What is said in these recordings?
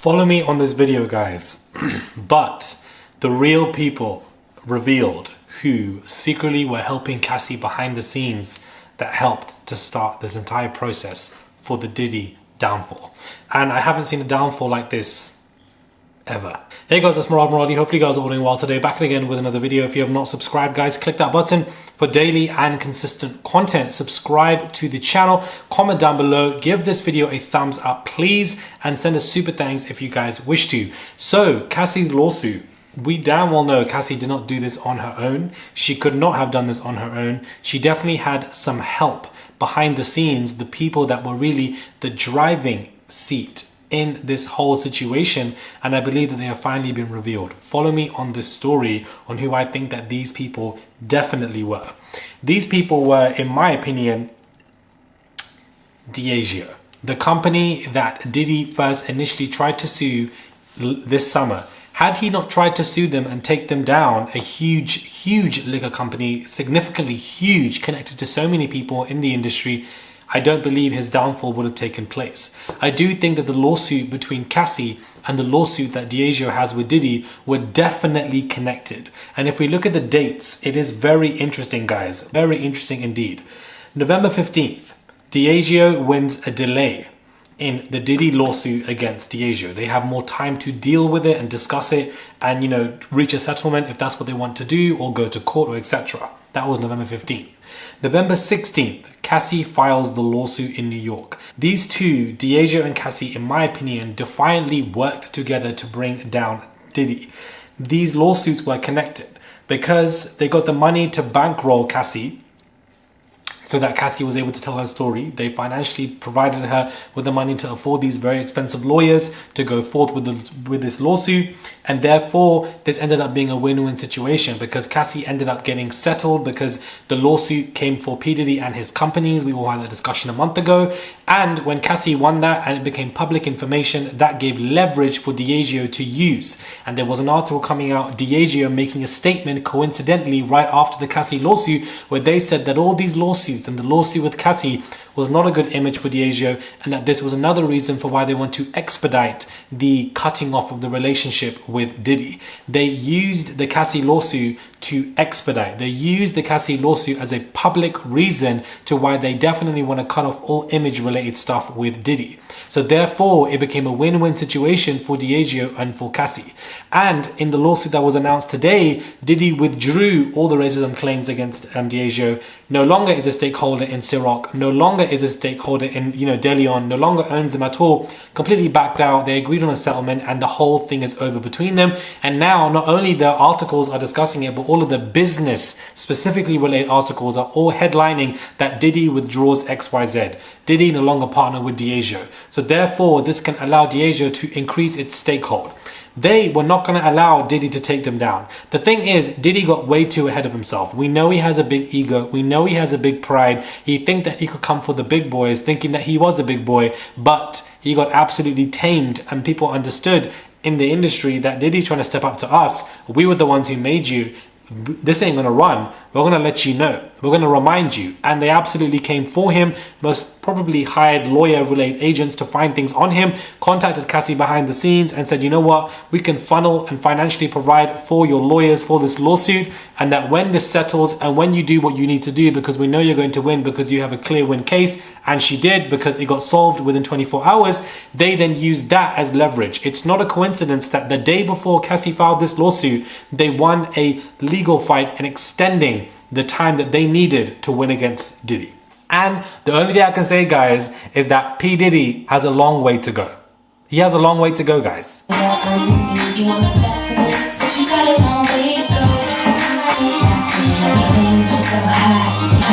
Follow me on this video, guys. But the real people revealed who secretly were helping Cassie behind the scenes that helped to start this entire process for the Diddy downfall. And I haven't seen a downfall like this ever. Hey guys, it's Maradi. Hopefully you guys are all doing well today. Back again with another video. If you have not subscribed, guys, click that button for daily and consistent content. Subscribe to the channel, comment down below, give this video a thumbs up, please, and send us super thanks if you guys wish to. So, Cassie's lawsuit. We damn well know Cassie did not do this on her own. She could not have done this on her own. She definitely had some help behind the scenes, the people that were really the driving seat in this whole situation, and I believe that they have finally been revealed. Follow me on this story on who I think that these people definitely were. These people were, in my opinion, Diageo, the company that Diddy first initially tried to sue this summer. Had he not tried to sue them and take them down, a huge liquor company, significantly huge, connected to so many people in the industry, I don't believe his downfall would have taken place. I do think that the lawsuit between Cassie and the lawsuit that Diageo has with Diddy were definitely connected. And if we look at the dates, it is very interesting, guys. Very interesting indeed. November 15th, Diageo wins a delay in the Diddy lawsuit against Diageo. They have more time to deal with it and discuss it and, reach a settlement if that's what they want to do, or go to court, or etc. That was November 15th. November 16th, Cassie files the lawsuit in New York. These two, Diageo and Cassie, in my opinion, defiantly worked together to bring down Diddy. These lawsuits were connected because they got the money to bankroll Cassie so that Cassie was able to tell her story. They financially provided her with the money to afford these very expensive lawyers to go forth with this lawsuit. And therefore, this ended up being a win-win situation because Cassie ended up getting settled because the lawsuit came for P. Diddy and his companies. We all had that discussion a month ago. And when Cassie won that and it became public information, that gave leverage for Diageo to use. And there was an article coming out, Diageo making a statement coincidentally right after the Cassie lawsuit, where they said that all these lawsuits and the lawsuit with Cassie was not a good image for Diageo, and that this was another reason for why they want to expedite the cutting off of the relationship with Diddy. They used the Cassie lawsuit to expedite. They used the Cassie lawsuit as a public reason to why they definitely want to cut off all image related stuff with Diddy. So therefore, it became a win-win situation for Diageo and for Cassie. And in the lawsuit that was announced today, Diddy withdrew all the racism claims against Diageo. No longer is a stakeholder in Ciroc. No longer is a stakeholder in Deleon. No longer owns them at all. Completely backed out. They agreed on a settlement, and the whole thing is over between them. And now, not only the articles are discussing it, but all of the business specifically related articles are all headlining that Diddy withdraws XYZ. Diddy no longer partner with Diageo. So therefore, this can allow Diageo to increase its stakehold. They were not going to allow Diddy to take them down. The thing is, Diddy got way too ahead of himself. We know he has a big ego. We know he has a big pride. He think that he could come for the big boys, thinking that he was a big boy, but he got absolutely tamed, and people understood in the industry that Diddy's trying to step up to us. We were the ones who made you. This ain't gonna run. We're gonna let you know. We're gonna remind you. And they absolutely came for him. Most probably hired lawyer-related agents to find things on him, contacted Cassie behind the scenes and said, you know what, we can funnel and financially provide for your lawyers for this lawsuit, and that when this settles and when you do what you need to do, because we know you're going to win because you have a clear win case, and she did because it got solved within 24 hours, they then used that as leverage. It's not a coincidence that the day before Cassie filed this lawsuit, they won a legal fight and extending the time that they needed to win against Diddy. And the only thing I can say, guys, is that P. Diddy has a long way to go. He has a long way to go, guys. You wanna step to this, but you got a long way to go. You claim that you're so hot, you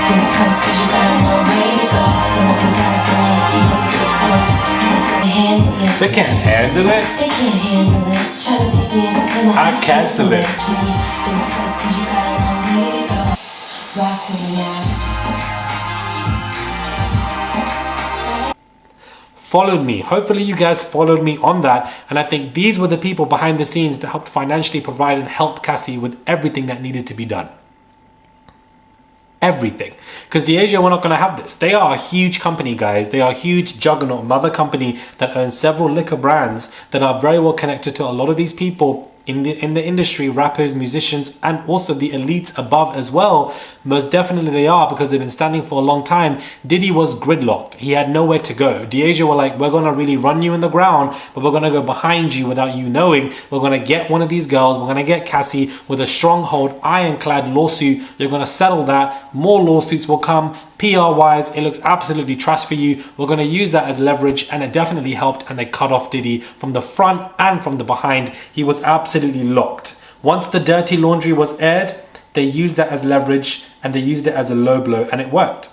think twice, cause you got a long way to go. Don't want your bad girl, you wanna get close, you They can't handle it. They can't handle it. Try to take me into dinner, I cancel it. Think twice, cause you got a long way to go. Rock with me now. Followed me. Hopefully you guys followed me on that, and I think these were the people behind the scenes that helped financially provide and help Cassie with everything that needed to be done. everything. Because Diageo were not going to have this. They are a huge company, guys. They are a huge juggernaut mother company that owns several liquor brands that are very well connected to a lot of these people in the industry, rappers, musicians, and also the elites above as well. Most definitely they are, because they've been standing for a long time. Diddy was gridlocked. He had nowhere to go. Diageo were like, we're going to really run you in the ground, but we're going to go behind you without you knowing. We're going to get one of these girls. We're going to get Cassie with a stronghold, ironclad lawsuit. You're going to settle that. More lawsuits will come. PR wise, it looks absolutely trash for you. We're going to use that as leverage, and it definitely helped. And they cut off Diddy from the front and from the behind. He was absolutely locked. Once the dirty laundry was aired, they used that as leverage, and they used it as a low blow, and it worked.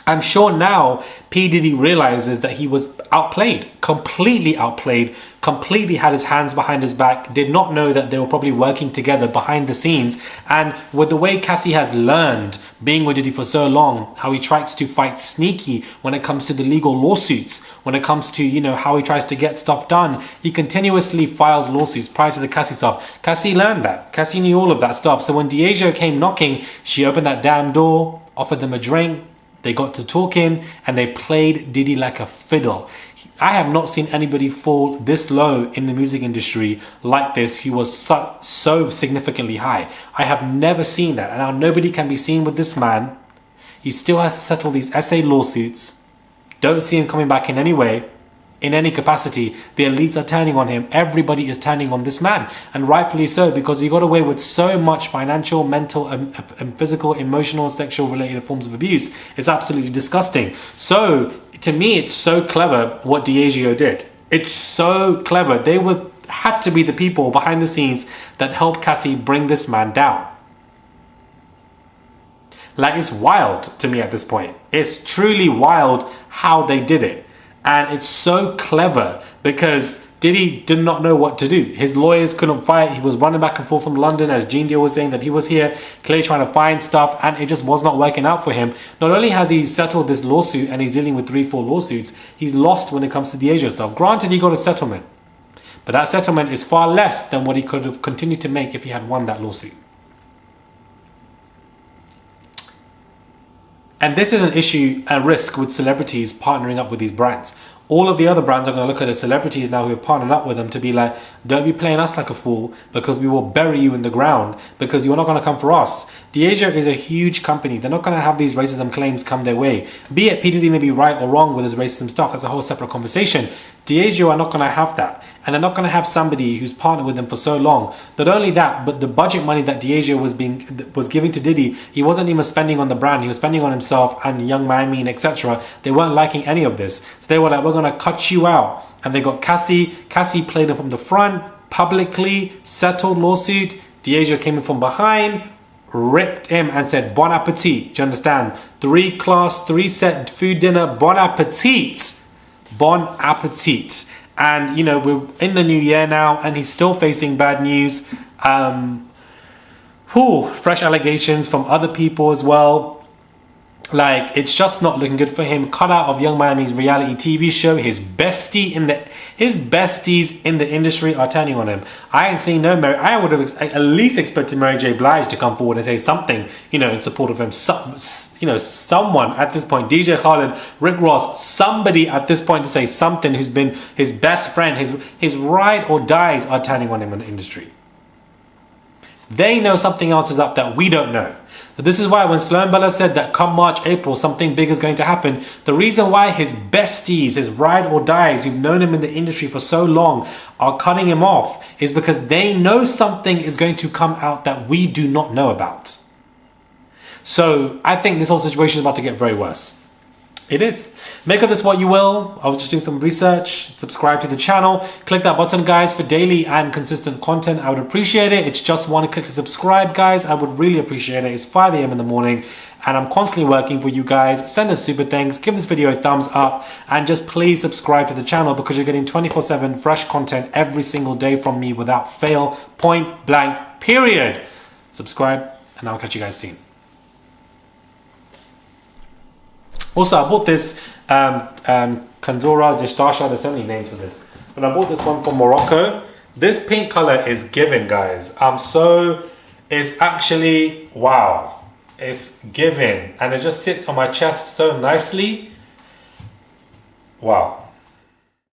I'm sure now P. Diddy realizes that he was outplayed, completely had his hands behind his back, did not know that they were probably working together behind the scenes. And with the way Cassie has learned being with Diddy for so long, how he tries to fight sneaky when it comes to the legal lawsuits, when it comes to, you know, how he tries to get stuff done, he continuously files lawsuits prior to the Cassie stuff. Cassie learned that. Cassie knew all of that stuff. So when Diageo came knocking, she opened that damn door, offered them a drink. They got to talking, and they played Diddy like a fiddle. I have not seen anybody fall this low in the music industry like this, who was so significantly high. I have never seen that. And now nobody can be seen with this man. He still has to settle these SA lawsuits. Don't see him coming back in any way, in any capacity. The elites are turning on him. Everybody is turning on this man, and rightfully so, because he got away with so much financial, mental, and physical, emotional, sexual related forms of abuse. It's absolutely disgusting. So to me, it's so clever what Diageo did. It's so clever. They had to be the people behind the scenes that helped Cassie bring this man down. Like, it's wild to me at this point. It's truly wild how they did it. And it's so clever, because Diddy did not know what to do. His lawyers couldn't fight. He was running back and forth from London, as Gene Deal was saying that he was here, clearly trying to find stuff, and it just was not working out for him. Not only has he settled this lawsuit, and he's dealing with 3-4 lawsuits, he's lost when it comes to the Asia stuff. Granted, he got a settlement, but that settlement is far less than what he could have continued to make if he had won that lawsuit. And this is an issue and risk with celebrities partnering up with these brands. All of the other brands are going to look at the celebrities now who have partnered up with them to be like, don't be playing us like a fool, because we will bury you in the ground, because you're not going to come for us. Diageo is a huge company. They're not going to have these racism claims come their way. Be it P. Diddy may be right or wrong with his racism stuff, that's a whole separate conversation. Diageo are not going to have that. And they're not going to have somebody who's partnered with them for so long. Not only that, but the budget money that Diageo was giving to Diddy, he wasn't even spending on the brand. He was spending on himself and Young Miami and etc. They weren't liking any of this. So they were like, we're going to cut you out. And they got Cassie. Cassie played him from the front, publicly, settled lawsuit. Diageo came in from behind, ripped him and said, bon appetit. Do you understand? 3-set food dinner, bon appetit. Bon appetit. And, you know, we're in the new year now, and he's still facing bad news. Fresh allegations from other people as well. Like, it's just not looking good for him. Cut out of Young Miami's reality TV show. His besties in the industry are turning on him. I ain't seen no Mary. I would have at least expected Mary J. Blige to come forward and say something, you know, in support of him. Someone at this point, DJ Khaled, Rick Ross, somebody at this point to say something, who's been his best friend, his ride or dies are turning on him in the industry. They know something else is up that we don't know. So this is why when Sloan Bella said that come March, April, something big is going to happen, the reason why his besties, his ride or dies, who've known him in the industry for so long, are cutting him off is because they know something is going to come out that we do not know about. So I think this whole situation is about to get very worse. It is. Make of this what you will. I was just doing some research. Subscribe to the channel. Click that button, guys, for daily and consistent content. I would appreciate it. It's just one click to subscribe, guys. I would really appreciate it. It's 5 a.m. in the morning, and I'm constantly working for you guys. Send us super thanks. Give this video a thumbs up, and just please subscribe to the channel, because you're getting 24/7 fresh content every single day from me without fail. Point blank, period. Subscribe, and I'll catch you guys soon. Also, I bought this Kanzora Distasha. There's so many names for this. But I bought this one from Morocco. This pink color is given, guys. It's actually, wow. It's giving, and it just sits on my chest so nicely. Wow.